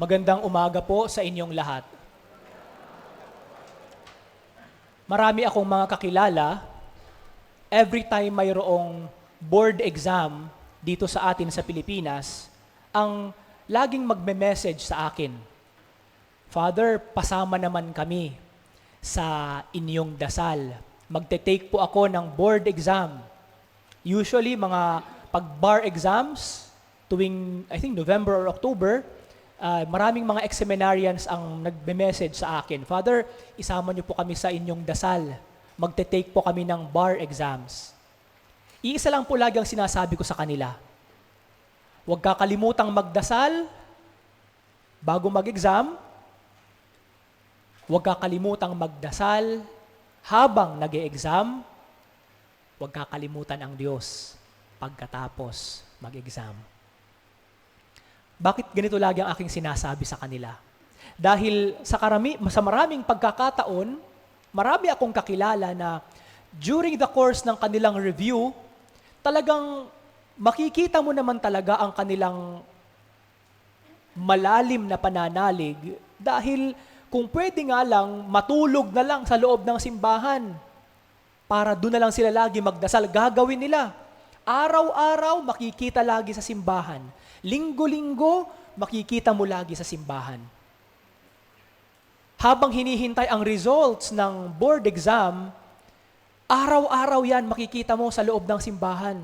Magandang umaga po sa inyong lahat. Marami akong mga kakilala, every time mayroong board exam dito sa atin sa Pilipinas, ang laging magme-message sa akin, Father, pasama naman kami sa inyong dasal. Magte-take po ako ng board exam. Usually, mga pag-bar exams, tuwing, I think, November or October, maraming mga ex-seminarians ang nagbe-message sa akin, Father, isama niyo po kami sa inyong dasal. Magte-take po kami ng bar exams. Iisa lang po lagi ang sinasabi ko sa kanila. Huwag kakalimutang magdasal bago mag-exam. Huwag kakalimutang magdasal habang nag-e-exam. Huwag kakalimutan ang Diyos pagkatapos mag-exam. Bakit ganito lagi ang aking sinasabi sa kanila? Dahil sa maraming pagkakataon, marami akong kakilala na during the course ng kanilang review, talagang makikita mo naman talaga ang kanilang malalim na pananalig dahil kung pwede nga lang, matulog na lang sa loob ng simbahan para doon na lang sila lagi magdasal, gagawin nila. Araw-araw, makikita lagi sa simbahan. Linggo-linggo, makikita mo lagi sa simbahan. Habang hinihintay ang results ng board exam, araw-araw yan makikita mo sa loob ng simbahan.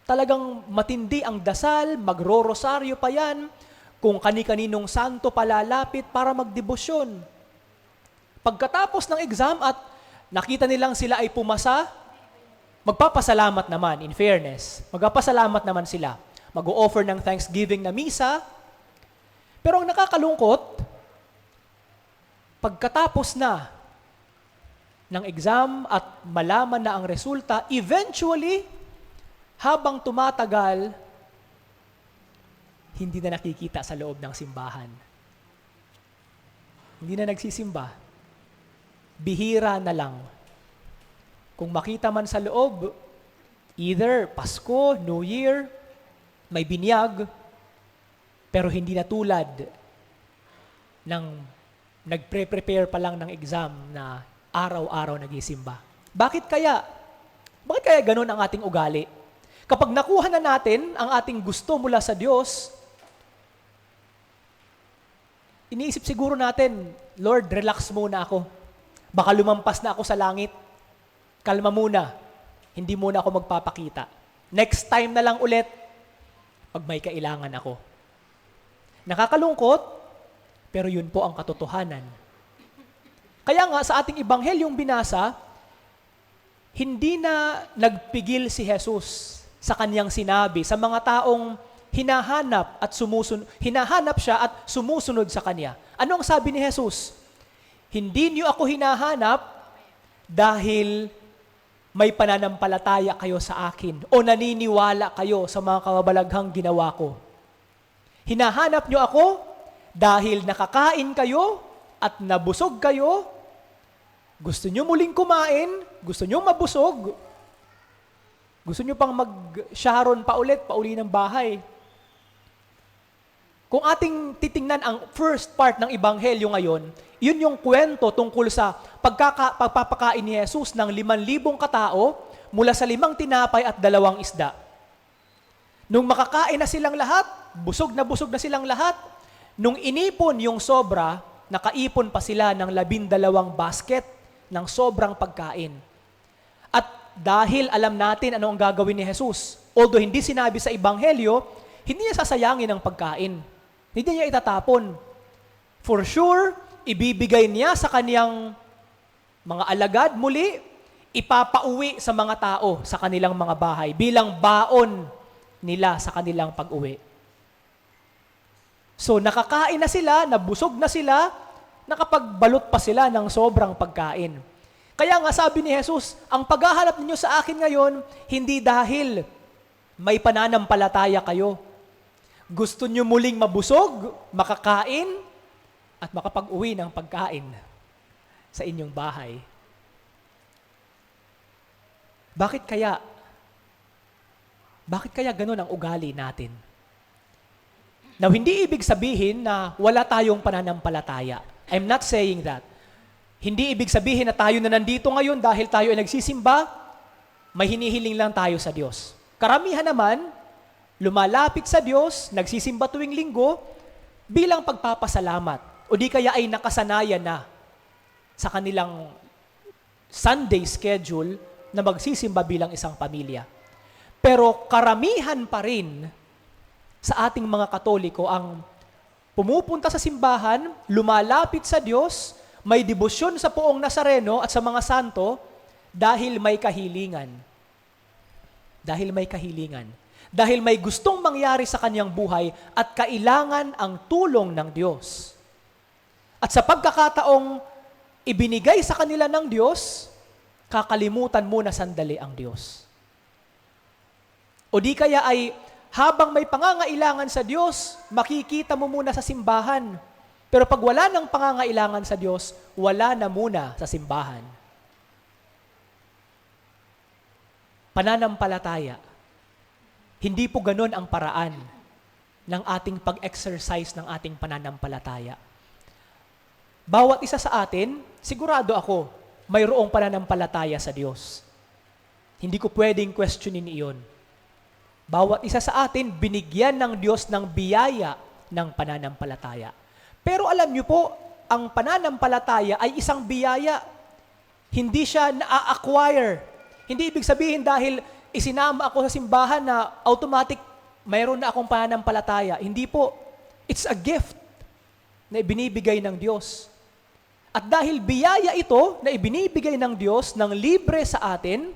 Talagang matindi ang dasal, magro-rosaryo pa yan, kung kani-kaninong santo palalapit para magdebosyon. Pagkatapos ng exam at nakita nilang sila ay pumasa, magpapasalamat naman, in fairness. Magpapasalamat naman sila. Mag-o-offer ng Thanksgiving na misa. Pero ang nakakalungkot, pagkatapos na ng exam at malaman na ang resulta, eventually, habang tumatagal, hindi na nakikita sa loob ng simbahan. Hindi na nagsisimba. Bihira na lang. Kung makita man sa loob, either Pasko, New Year, may binyag, pero hindi na tulad ng nagpre-prepare pa lang ng exam na araw-araw nagisimba. Bakit kaya? Bakit kaya ganun ang ating ugali? Kapag nakuha na natin ang ating gusto mula sa Diyos, iniisip siguro natin, Lord, relax muna ako. Baka lumampas na ako sa langit. Kalma muna. Hindi muna ako magpapakita. Next time na lang ulit, pag may kailangan ako. Nakakalungkot, pero yun po ang katotohanan. Kaya nga sa ating ibanghelyong binasa, hindi na nagpigil si Jesus sa kanyang sinabi sa mga taong hinahanap siya at sumusunod sa kanya. Ano ang sabi ni Jesus? Hindi niyo ako hinahanap dahil may pananampalataya kayo sa akin o naniniwala kayo sa mga kababalaghang ginawa ko. Hinahanap niyo ako dahil nakakain kayo at nabusog kayo. Gusto niyo muling kumain, gusto niyo mabusog, gusto niyo pang mag-sharon pa uli ng bahay. Kung ating titingnan ang first part ng Ebanghelyo ngayon, yun yung kwento tungkol sa pagpapakain ni Jesus ng 5,000 katao mula sa 5 tinapay at 2 isda. Nung makakain na silang lahat, busog na silang lahat, nung inipon yung sobra, nakaipon pa sila ng 12 basket ng sobrang pagkain. At dahil alam natin ano ang gagawin ni Jesus, although hindi sinabi sa Ebanghelyo, hindi niya sasayangin ang pagkain. Hindi niya itatapon. For sure, ibibigay niya sa kaniyang mga alagad muli, ipapauwi sa mga tao sa kanilang mga bahay bilang baon nila sa kanilang pag-uwi. So nakakain na sila, nabusog na sila, nakapagbalot pa sila ng sobrang pagkain. Kaya nga sabi ni Jesus, ang paghahanap ninyo sa akin ngayon, hindi dahil may pananampalataya kayo. Gusto nyo muling mabusog, makakain, at makapag-uwi ng pagkain sa inyong bahay. Bakit kaya? Bakit kaya ganun ang ugali natin? Now, hindi ibig sabihin na wala tayong pananampalataya. I'm not saying that. Hindi ibig sabihin na tayo na nandito ngayon dahil tayo ay nagsisimba, may hinihiling lang tayo sa Diyos. Karamihan naman, lumalapit sa Diyos, nagsisimba tuwing linggo, bilang pagpapasalamat. O di kaya ay nakasanayan na sa kanilang Sunday schedule na magsisimba bilang isang pamilya. Pero karamihan pa rin sa ating mga Katoliko ang pumupunta sa simbahan, lumalapit sa Diyos, may debosyon sa Poong Nazareno at sa mga santo dahil may kahilingan. Dahil may kahilingan. Dahil may gustong mangyari sa kanyang buhay at kailangan ang tulong ng Diyos. At sa pagkakataong ibinigay sa kanila ng Diyos, kakalimutan muna sandali ang Diyos. O di kaya ay habang may pangangailangan sa Diyos, makikita mo muna sa simbahan. Pero pag wala ng pangangailangan sa Diyos, wala na muna sa simbahan. Pananampalataya. Hindi po ganun ang paraan ng ating pag-exercise ng ating pananampalataya. Bawat isa sa atin, sigurado ako, mayroong pananampalataya sa Diyos. Hindi ko pwedeng questionin iyon. Bawat isa sa atin, binigyan ng Diyos ng biyaya ng pananampalataya. Pero alam niyo po, ang pananampalataya ay isang biyaya. Hindi siya na-acquire. Hindi ibig sabihin dahil isinama ako sa simbahan na automatic mayroon na akong pananampalataya. Hindi po. It's a gift na ibinibigay ng Diyos. At dahil biyaya ito na ibinibigay ng Diyos ng libre sa atin,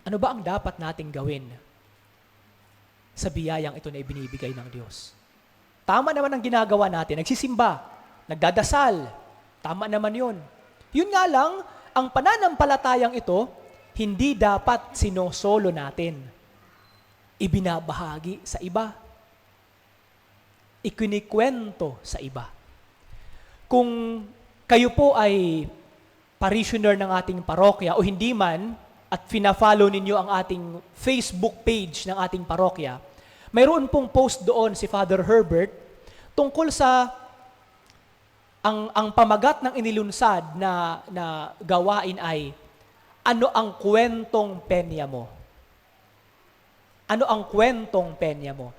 ano ba ang dapat nating gawin sa biyayang ito na ibinibigay ng Diyos? Tama naman ang ginagawa natin. Nagsisimba, nagdadasal. Tama naman yun. Yun nga lang, ang pananampalatayang ito, hindi dapat sinosolo natin. Ibinabahagi sa iba. Ikinikwento sa iba. Kung kayo po ay parishioner ng ating parokya o hindi man, at fina-follow ninyo ang ating Facebook page ng ating parokya, mayroon pong post doon si Father Herbert tungkol sa ang pamagat ng inilunsad na gawain ay ano ang kwentong penya mo? Ano ang kwentong penya mo?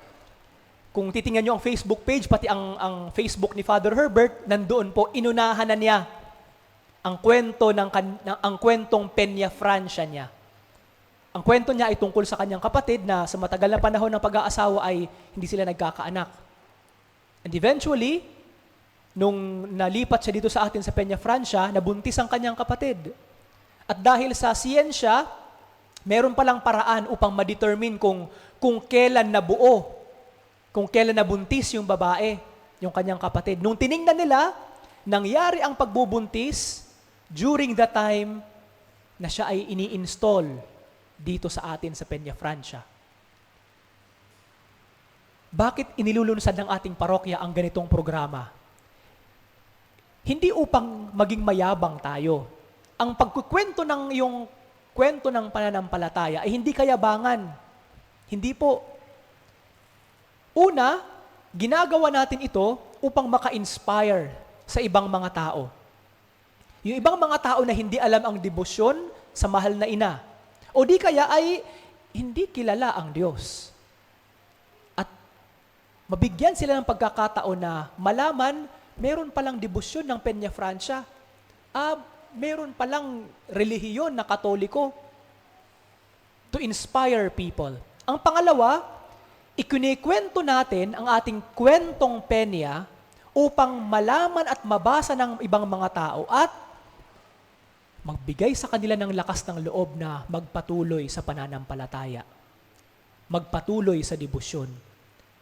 Kung titingnan nyo ang Facebook page, pati ang Facebook ni Father Herbert, nandoon po, inunahan na niya ang kwentong Peña Francia niya. Ang kwento niya ay tungkol sa kanyang kapatid na sa matagal na panahon ng pag-aasawa ay hindi sila nagkakaanak. And eventually, nung nalipat siya dito sa atin sa Peña Francia, nabuntis ang kanyang kapatid. At dahil sa siyensya, meron palang paraan upang ma-determine kung kailan nabuo, kung kailan nabuntis yung babae, yung kanyang kapatid. Nung tiningnan nila, nangyari ang pagbubuntis during the time na siya ay ini-install dito sa atin sa Peña Francia. Bakit inilulunsad ng ating parokya ang ganitong programa? Hindi upang maging mayabang tayo. Ang pagkukwento ng iyong kwento ng pananampalataya ay hindi kayabangan. Hindi po. Una, ginagawa natin ito upang maka-inspire sa ibang mga tao. Yung ibang mga tao na hindi alam ang debosyon sa mahal na ina. O di kaya ay hindi kilala ang Diyos. At mabigyan sila ng pagkakataon na malaman, meron palang debosyon ng Peña Francia. Meron palang relihiyon na Katoliko to inspire people. Ang pangalawa, ikinikwento natin ang ating kwentong Peña upang malaman at mabasa ng ibang mga tao at magbigay sa kanila ng lakas ng loob na magpatuloy sa pananampalataya. Magpatuloy sa debosyon.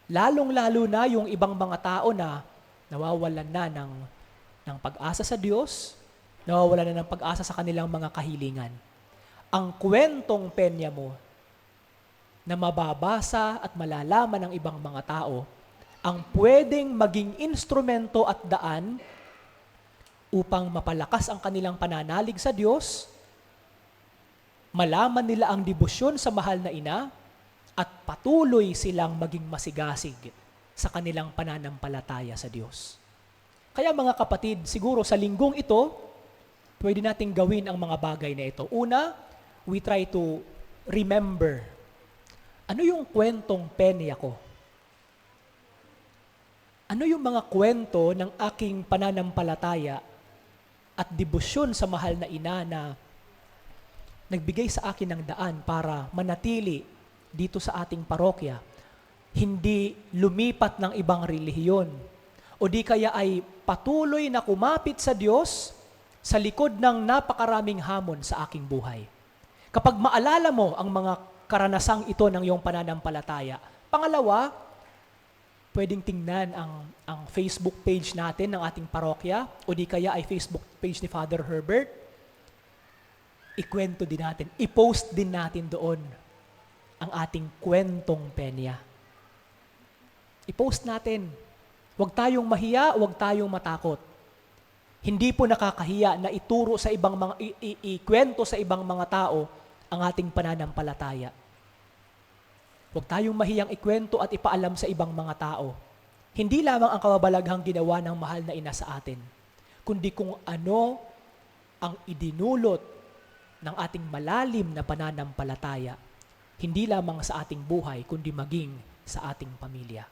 Lalong-lalo na yung ibang mga tao na nawawalan na ng pag-asa sa Diyos, nawawalan na ng pag-asa sa kanilang mga kahilingan. Ang kwentong Peña mo na mababasa at malalaman ng ibang mga tao ang pwedeng maging instrumento at daan upang mapalakas ang kanilang pananalig sa Diyos, malaman nila ang debosyon sa mahal na ina, at patuloy silang maging masigasig sa kanilang pananampalataya sa Diyos. Kaya mga kapatid, siguro sa linggong ito, pwede nating gawin ang mga bagay na ito. Una, we try to remember. Ano yung kwentong penya ko? Ano yung mga kwento ng aking pananampalataya at debosyon sa mahal na ina na nagbigay sa akin ng daan para manatili dito sa ating parokya, hindi lumipat ng ibang relihiyon, o di kaya ay patuloy na kumapit sa Diyos sa likod ng napakaraming hamon sa aking buhay. Kapag maalala mo ang mga karanasang ito ng iyong pananampalataya. Pangalawa, pwedeng tingnan ang Facebook page natin ng ating parokya, o di kaya ay Facebook page ni Father Herbert. Ikwento din natin, i-post din natin doon ang ating kwentong penya. I-post natin. Huwag tayong mahiya, huwag tayong matakot. Hindi po nakakahiya na ituro sa ibang mga ikwento sa ibang mga tao ang ating pananampalataya. Huwag tayong mahiyang ikwento at ipaalam sa ibang mga tao. Hindi lamang ang kababalaghang ginawa ng mahal na ina sa atin, kundi kung ano ang idinulot ng ating malalim na pananampalataya, hindi lamang sa ating buhay, kundi maging sa ating pamilya.